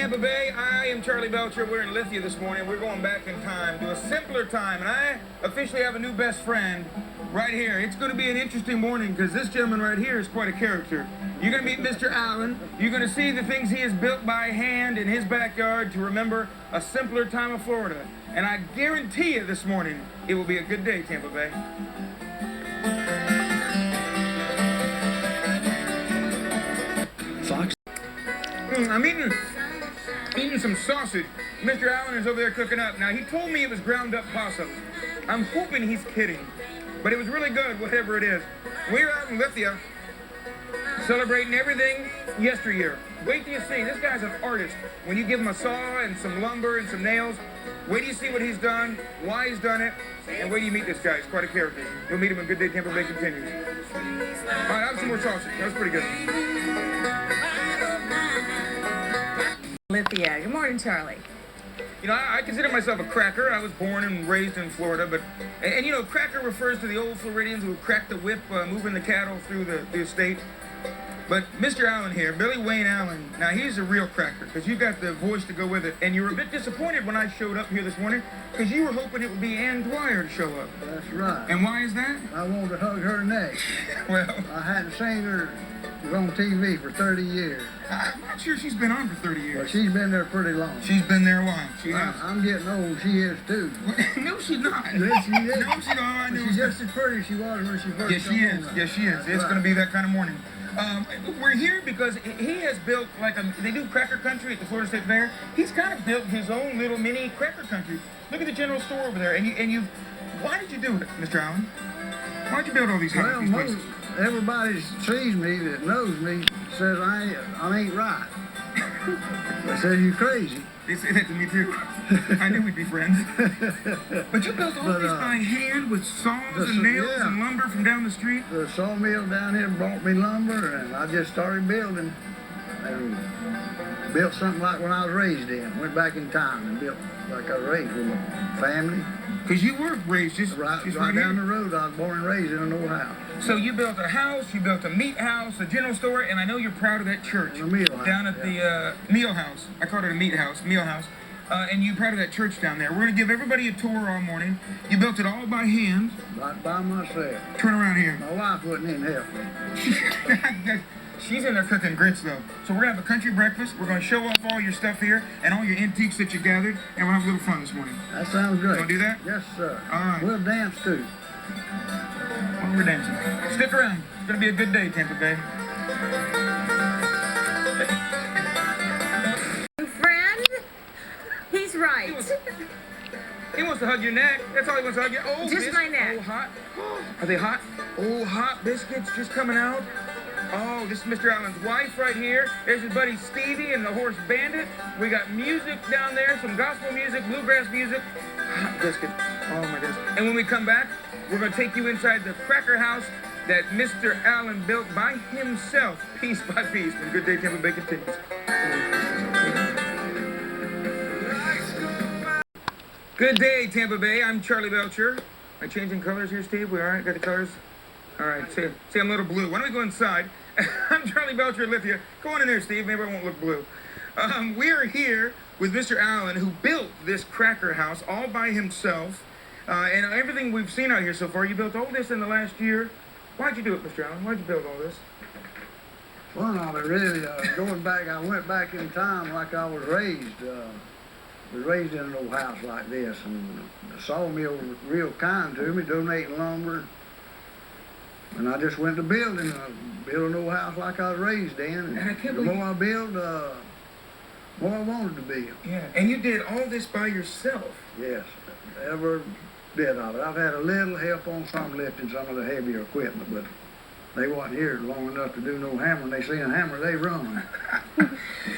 Tampa Bay. I am Charlie Belcher. We're in Lithia this morning. We're going back in time to a simpler time, and I officially have a new best friend right here. It's going to be an interesting morning because this gentleman right here is quite a character. You're going to meet Mr. Allen. You're going to see the things he has built by hand in his backyard to remember a simpler time of Florida. And I guarantee you this morning, it will be a good day, Tampa Bay. Fox? I'm eating some sausage. Mr. Allen is over there cooking up. Now, he told me it was ground up possum. I'm hoping he's kidding, but it was really good, whatever it is. We're out in Lithia celebrating everything yesteryear. Wait till you see. This guy's an artist. When you give him a saw and some lumber and some nails, wait till you see what he's done, why he's done it, and wait till you meet this guy. He's quite a character. You'll meet him in Good Day Tampa Bay continues. All right, have some more sausage. That was pretty good. Lithia. Good morning, Charlie. You know, I consider myself a cracker. I was born and raised in Florida, but, and you know, cracker refers to the old Floridians who cracked the whip, moving the cattle through the state. But Mr. Allen here, Billy Wayne Allen, now he's a real cracker because you got the voice to go with it. And you were a bit disappointed when I showed up here this morning because you were hoping it would be Ann Dwyer to show up. That's right. And why is that? I wanted to hug her neck. Well, I hadn't seen her. She was on TV for 30 years. I'm not sure she's been on for 30 years. Well, she's been there pretty long. She's been there a while. She has. I'm getting old. She is, too. No, she's not. Yes, she is. No, she's not. She's just as pretty as she was when she first Yes, she is. Yes, she is. That's It's right. going to be that kind of morning. We're here because he has built they do cracker country at the Florida State Fair. He's kind of built his own little mini cracker country. Look at the general store over there. Why did you do it, Mr. Allen? Why'd you build all these houses? Well, everybody sees me that knows me says I ain't right. They say you crazy. They say that to me too. I knew we'd be friends. But you built all these by hand with saws and nails and lumber from down the street? The sawmill down here brought me lumber, and I just started building. And built something like when I was raised in. Went back in time and built like I was raised with my family. Because you were raised just right here. down the road. I was born and raised in an old house. So you built a house, you built a meat house, a general store, and I know you're proud of that church. A meal house, down at the meal house. I called it a meat house, meal house. And you're proud of that church down there. We're going to give everybody a tour all morning. You built it all by hand. Right by myself. Turn around here. My wife wasn't in helping. She's in there cooking grits, though. So we're going to have a country breakfast. We're going to show off all your stuff here and all your antiques that you gathered, and we'll have a little fun this morning. That sounds great. You want to do that? Yes, sir. All right. We'll dance, too. Well, we're dancing. Stick around. It's going to be a good day, Tampa Bay. Friend? He's right. He wants to hug your neck. That's all he wants to hug you. Oh, just my neck. Oh, hot. Are they hot? Oh, hot biscuits just coming out. Oh, this is Mr. Allen's wife right here. There's his buddy Stevie and the Horse Bandit. We got music down there, some gospel music, bluegrass music. Hot biscuit. Oh, my goodness. And when we come back, we're going to take you inside the cracker house that Mr. Allen built by himself, piece by piece. When Good Day Tampa Bay continues. Good day, Tampa Bay. I'm Charlie Belcher. Am I changing colors here, Steve? We all right? Got the colors? All right. See, I'm a little blue. Why don't we go inside? I'm Charlie Belcher at Lithia. Go on in there, Steve. Maybe I won't look blue. We are here with Mr. Allen, who built this cracker house all by himself. And everything we've seen out here so far, you built all this in the last year. Why'd you do it, Mr. Allen? Why'd you build all this? Well, I was really going back. I went back in time like I was raised. Was raised in an old house like this, and the sawmill was real kind to me, donating lumber. And I just went to building an old house like I was raised in. And the more I build, the more I wanted to build. Yeah, and you did all this by yourself. Yes, every bit of it. I've had a little help on some lifting some of the heavier equipment, but they wasn't here long enough to do no hammering. They seen a hammer, they run.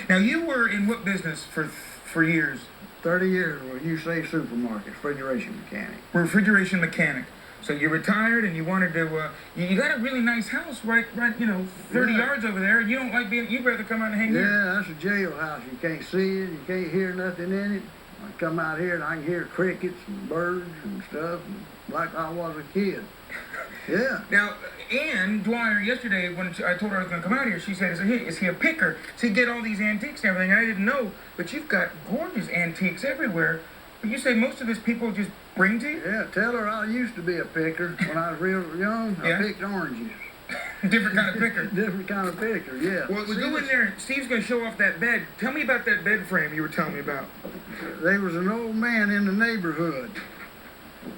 Now, you were in what business for years? 30 years with USA Supermarket, refrigeration mechanic. Refrigeration mechanic. So you retired and you wanted to, you got a really nice house right, 30 yards over there. You don't like you'd rather come out and hang here. Yeah, that's a jailhouse. You can't see it, you can't hear nothing in it. I come out here and I can hear crickets and birds and stuff, like I was a kid. Yeah. Now, Ann Dwyer, yesterday, when I told her I was going to come out here, she said, is he a picker? So he get all these antiques and everything. I didn't know, but you've got gorgeous antiques everywhere. But you say most of this people just bring to you? Yeah, tell her I used to be a picker. When I was real young, I picked oranges. Different kind of picker. Different kind of picker, yeah. Well, we go in there. Steve's going to show off that bed. Tell me about that bed frame you were telling me about. There was an old man in the neighborhood.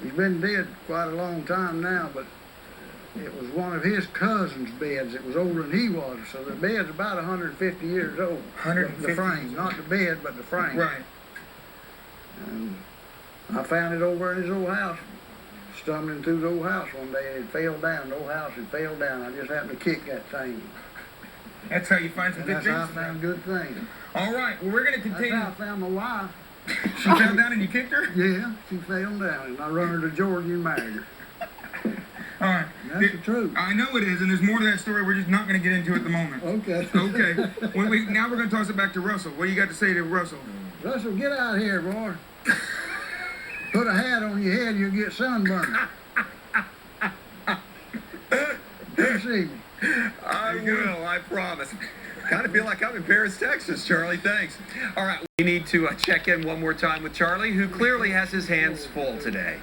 He's been dead quite a long time now, but it was one of his cousin's beds. It was older than he was, so the bed's about 150 years old. 150? The frame, not the bed, but the frame. Right. And I found it over in his old house. Stumbling through the old house one day, it fell down. The old house had fell down. I just happened to kick that thing. That's how you find some And good that's things? how I found good things. All right. Well, we're going to That's continue. how I found my wife. She fell down and you kicked her? Yeah, she fell down, and I run her to Georgia and married her. All right. That's the truth. I know it is, and there's more to that story. We're just not going to get into it at the moment. Okay. Okay. Now we're going to toss it back to Russell. What do you got to say to Russell? Russell, get out here, boy. Put a hat on your head, you'll get sunburned. Come see me. I will, I promise. Kind of feel like I'm in Paris, Texas, Charlie. Thanks. All right, we need to check in one more time with Charlie, who clearly has his hands full today.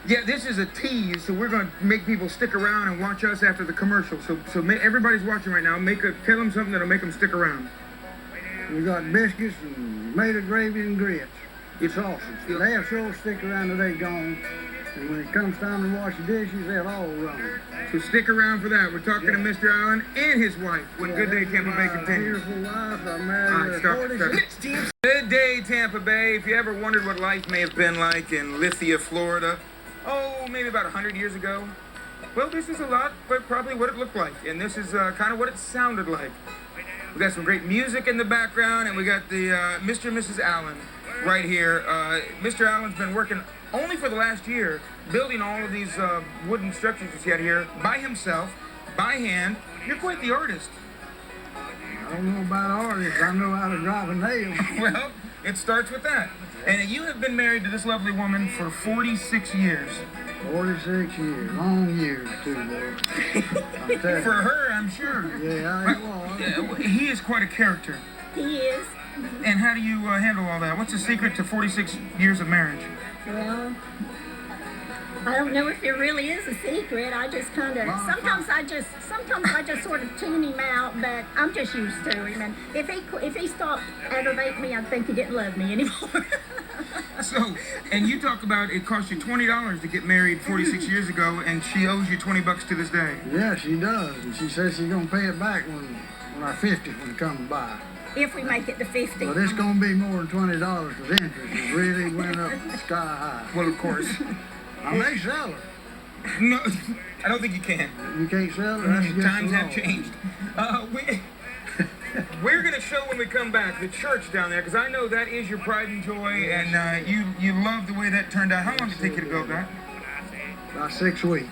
Yeah, this is a tease, so we're going to make people stick around and watch us after the commercial. So everybody's watching right now. Tell them something that'll make them stick around. We got biscuits and tomato gravy and grits. It's sausage. They have sure stick around till they gone. And when it comes time to wash the dishes, they'll all run. So stick around for that. We're talking to Mr. Allen and his wife when Good Day Tampa Bay continues. Beautiful wife. I married her Stop, 46. stop. Good Day Tampa Bay. If you ever wondered what life may have been like in Lithia, Florida, maybe about 100 years ago, well, this is a lot, but probably what it looked like. And this is kind of what it sounded like. We got some great music in the background, and we got the Mr. and Mrs. Allen right here. Mr. Allen's been working only for the last year, building all of these wooden structures you see out here by himself, by hand. You're quite the artist. I don't know about artists. I know how to drive a nail. Well, it starts with that. And you have been married to this lovely woman for 46 years. 46 years. Long years, too, boy. I'm telling For you. her, I'm sure. Yeah, it was. Yeah, he is quite a character. He is. And how do you handle all that? What's the secret to 46 years of marriage? Well, I don't know if there really is a secret. I just kind of sometimes I just sort of tune him out, but I'm just used to him. And if he stopped aggravating me, I'd think he didn't love me anymore. So, and you talk about it cost you $20 to get married 46 years ago, and she owes you $20 to this day. Yeah, she does. And she says she's going to pay it back when our 50th one comes by. If we make it to 50. But it's going to be more than $20 because interest has really went up sky high. Well, of course. I may sell her. No, I don't think you can. You can't sell her? That's against Times the have law. changed. We're going to show when we come back the church down there, because I know that is your pride and joy, and you love the way that turned out. How long did it take you to build that? About 6 weeks.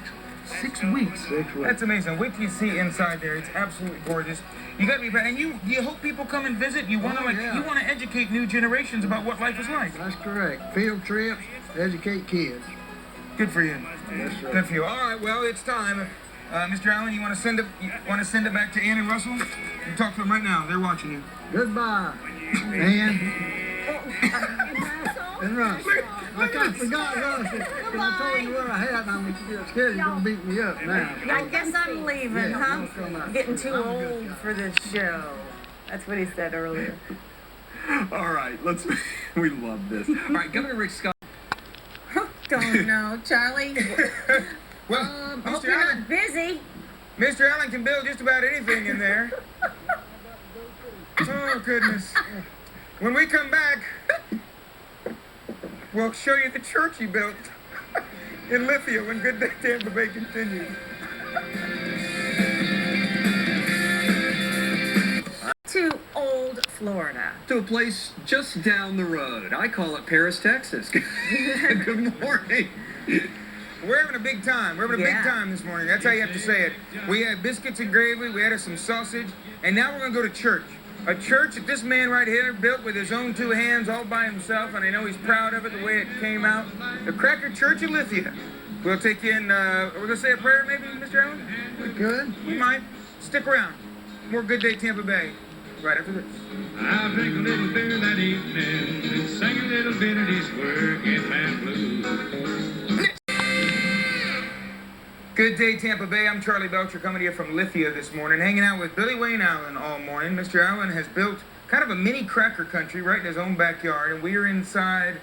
6 weeks. 6 weeks. That's amazing. Wait till you see inside there. It's absolutely gorgeous. You got to be proud. And you hope people come and visit. You want to yeah. you want to educate new generations about what life is like. That's correct. Field trips, educate kids. Good for you. Yes, sir. Good for you. All right. Well, it's time. Mr. Allen, you want to send it back to Ann and Russell? You talk to them right now. They're watching you. Goodbye. And Russell. I kind of forgot Russell. But I told you where I had, and I'm scared you're going to beat me up now. I guess I'm leaving, Yeah, huh? don't come out. Getting too I'm a good old guy. for this show. That's what he said earlier. All right, we love this. All right, Governor Rick Scott. Don't know, Charlie. Well, Hope Mr. you're Allen, not busy. Mr. Allen can build just about anything in there. Oh, goodness. When we come back, we'll show you the church he built in Lithia when Good Day Tampa Bay continues. To old Florida. To a place just down the road. I call it Paris, Texas. Good morning. We're having a big time. We're having a big time this morning. That's how you have to say it. We had biscuits and gravy. We had us some sausage. And now we're going to go to church. A church that this man right here built with his own 2 hands all by himself. And I know he's proud of it, the way it came out. The Cracker Church of Lithia. We'll take in, we're going to say a prayer maybe, Mr. Allen? We could. We might. Stick around. More Good Day Tampa Bay right after this. I drank a little beer that evening and sang a little bit of this working man blues. Good Day Tampa Bay. I'm Charlie Belcher coming to you from Lithia this morning, hanging out with Billy Wayne Allen all morning. Mr. Allen has built kind of a mini cracker country right in his own backyard, and we are inside,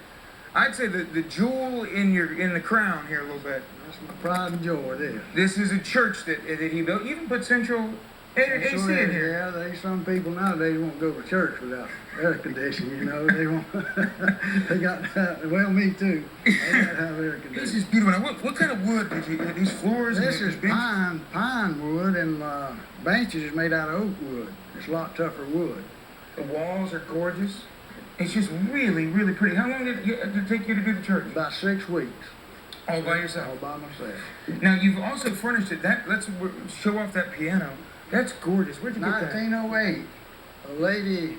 I'd say the jewel in the crown here a little bit. That's my pride and joy there. This is a church that he built. You even put central AC in here. Yeah, some people nowadays won't go to church without air conditioning, you know. They won't. They got, well, me too. They got to have air This conditioning. is beautiful. Now, what kind of wood did you get? These floors? This and is benches? pine wood, and benches is made out of oak wood. It's a lot tougher wood. The walls are gorgeous. It's just really, really pretty. How long did it take you to do the church? About 6 weeks, All by all yourself. by myself. Now you've also furnished it. Let's show off that piano. That's gorgeous. Where'd you get that? 1908, a lady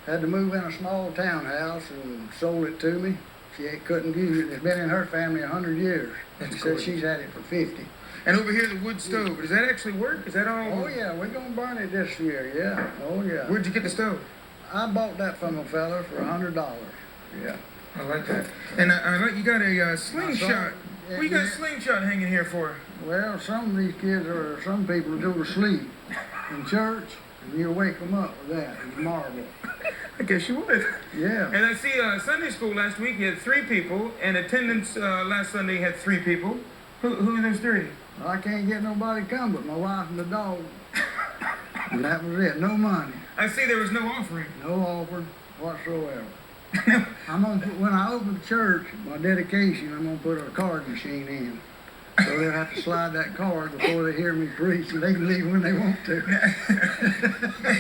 had to move in a small townhouse and sold it to me. She couldn't use it. It's been in her family 100 years. That's She said gorgeous. she's had it for 50. And over here, the wood stove. Does that actually work? Is that all? Oh yeah, we're gonna burn it this year. Yeah. Oh yeah. Where'd you get the stove? I bought that from a fella for $100. Yeah. I like that. And I like you got a slingshot. Yeah, What you got a yeah. slingshot hanging here for? Well, some of these kids some people go to sleep in church, and you wake them up with that. It's marble. I guess you would. Yeah. And I see Sunday school last week, you had 3 people, and attendance last Sunday had 3 people. Who are those 3? I can't get nobody to come but my wife and the dog. And that was it. No money. I see there was no offering. No offering whatsoever. When I open the church, my dedication, I'm gonna put a card machine in. So they'll have to slide that card before they hear me preach, and they can leave when they want to.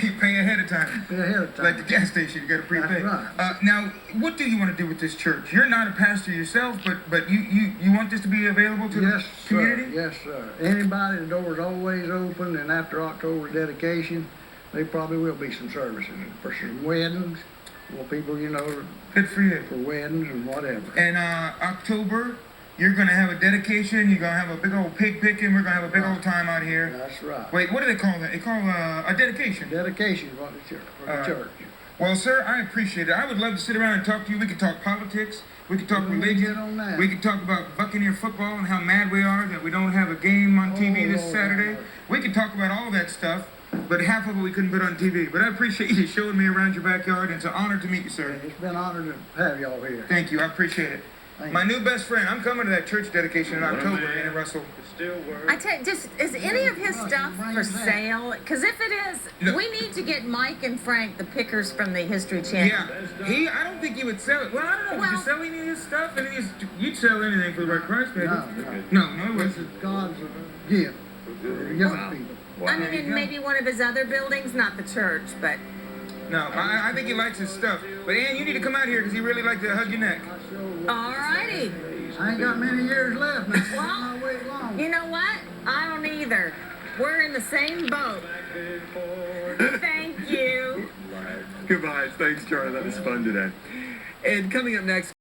You pay ahead of time. Pay ahead of time. Like the gas station, you got to prepay. That's right. Now, what do you want to do with this church? You're not a pastor yourself, but you want this to be available to Yes, the community? sir. Yes, sir. Anybody, the door's always open, and after October dedication, there probably will be some services for some weddings. Well, people, you know, Good for you. for weddings and whatever. And October, you're going to have a dedication. You're going to have a big old pig picking. We're going to have a big old time out here. That's right. Wait, what do they call that? They call a dedication. Dedication for the church. Alright. Well, sir, I appreciate it. I would love to sit around and talk to you. We could talk politics. We could talk We can religion. get on that. We could talk about Buccaneer football and how mad we are that we don't have a game on TV this Lord, Saturday. Lord. We could talk about all that stuff, but half of it we couldn't put on TV. But I appreciate you showing me around your backyard, and it's an honor to meet you, sir. It's been an honor to have y'all here. Thank you. I appreciate it. Thank My you. new best friend. I'm coming to that church dedication in October in Russell. Still work. I tell you, just is any of his stuff for sale? Because if it is, No. we need to get Mike and Frank, the pickers from the History Channel. Yeah. I don't think he would sell it. Well, I don't know. Would you Well- sell any of his stuff? You'd sell anything for the right price, maybe. No. No, it This wasn't. is God's gift for the young people. I mean, There you in go. maybe one of his other buildings, not the church, but No, I think he likes his stuff. But Ann, you need to come out here because he really likes to hug your neck. alrighty. I ain't got many years left now. Well, I wait long. You know what? I don't either. We're in the same boat. Thank you. Goodbye. Thanks, Charlie. That was fun today. And coming up next.